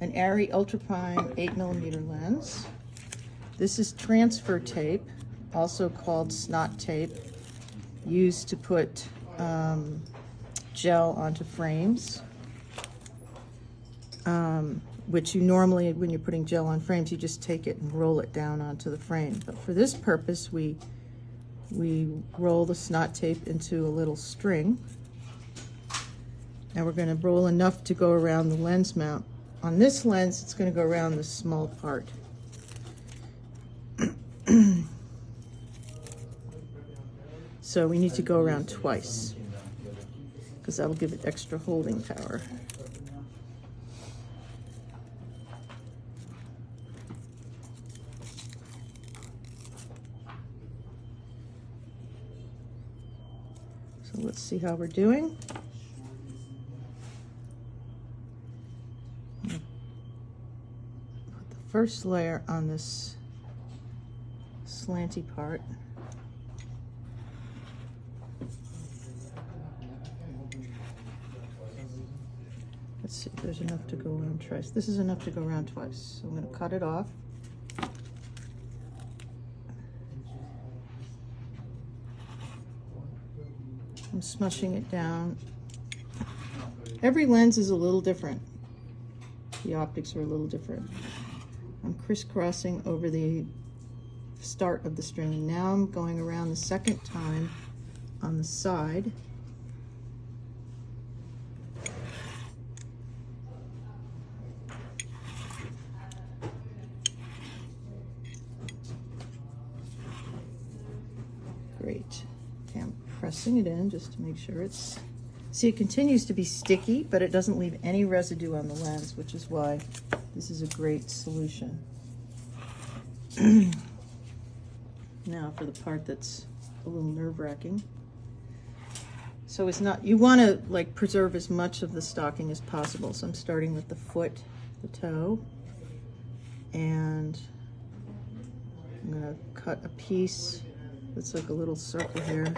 an Arri ultrafine 8mm lens. This is transfer tape, also called snot tape, used to put gel onto frames, which you normally, when you're putting gel on frames, you just take it and roll it down onto the frame. But for this purpose, we roll the snot tape into a little string, and we're going to roll enough to go around the lens mount. On this lens, it's going to go around this small part. So we need to go around twice, because that'll give it extra holding power. So let's see how we're doing. Put the first layer on this slanty part. Let's see if there's enough to go around twice. This is enough to go around twice. So I'm going to cut it off. I'm smushing it down. Every lens is a little different. The optics are a little different. I'm crisscrossing over the start of the string. Now I'm going around the second time on the side. Great. Okay, I'm pressing it in just to make sure it's... See, it continues to be sticky, but it doesn't leave any residue on the lens, which is why this is a great solution. Now for the part that's a little nerve-wracking. So it's not, you want to like preserve as much of the stocking as possible. So I'm starting with the foot, the toe, and I'm going to cut a piece that's like a little circle here.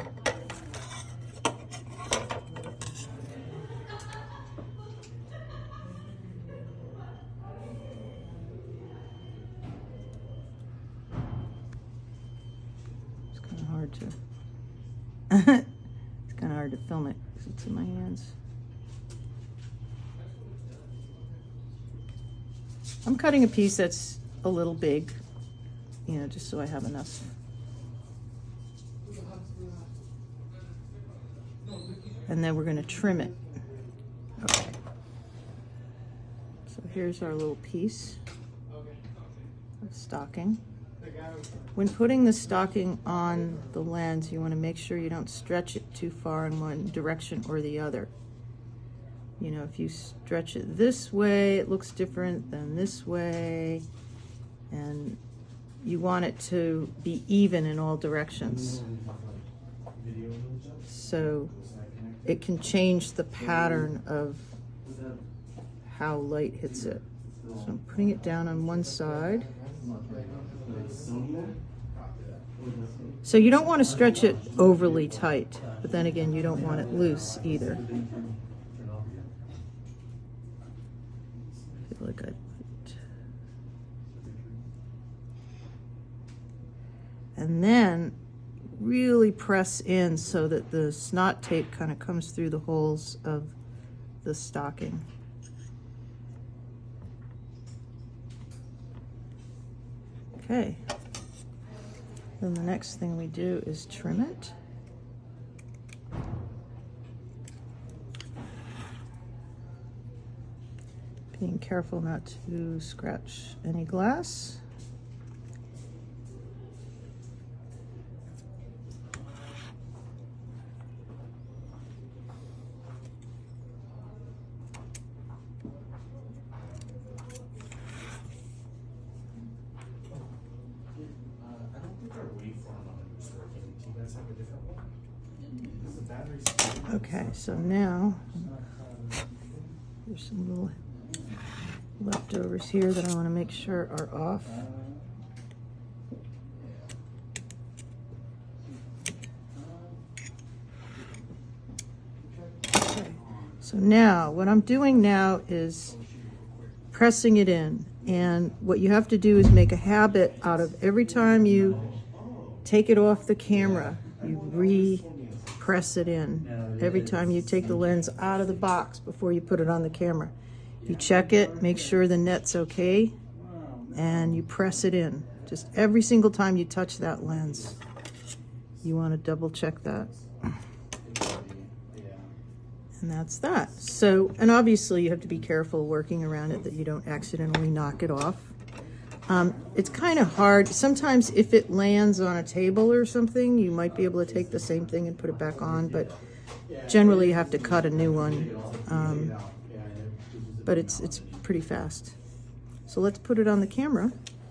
It's kind of hard to film it because it's in my hands. I'm cutting a piece that's a little big, you know, just so I have enough. And then we're going to trim it. Okay. So here's our little piece of stocking. When putting the stocking on the lens, you want to make sure you don't stretch it too far in one direction or the other. You know, if you stretch it this way, it looks different than this way. And you want it to be even in all directions. So it can change the pattern of how light hits it. So I'm putting it down on one side. So you don't want to stretch it overly tight, but then again, you don't want it loose either. I feel like and then really press in so that the snot tape kind of comes through the holes of the stocking. Okay. Then the next thing we do is trim it. Being careful not to scratch any glass. Okay, so now there's some little leftovers here that I want to make sure are off. Okay, so now what I'm doing now is pressing it in. And what you have to do is make a habit out of every time you take it off the camera, you re-press it in. Every time you take the lens out of the box before you put it on the camera. You check it, make sure the net's okay, and you press it in. Just every single time you touch that lens, you want to double check that. And that's that. So, and obviously you have to be careful working around it that you don't accidentally knock it off. It's kind of hard. Sometimes if it lands on a table or something, you might be able to take the same thing and put it back on, but generally you have to cut a new one. But it's pretty fast. So let's put it on the camera.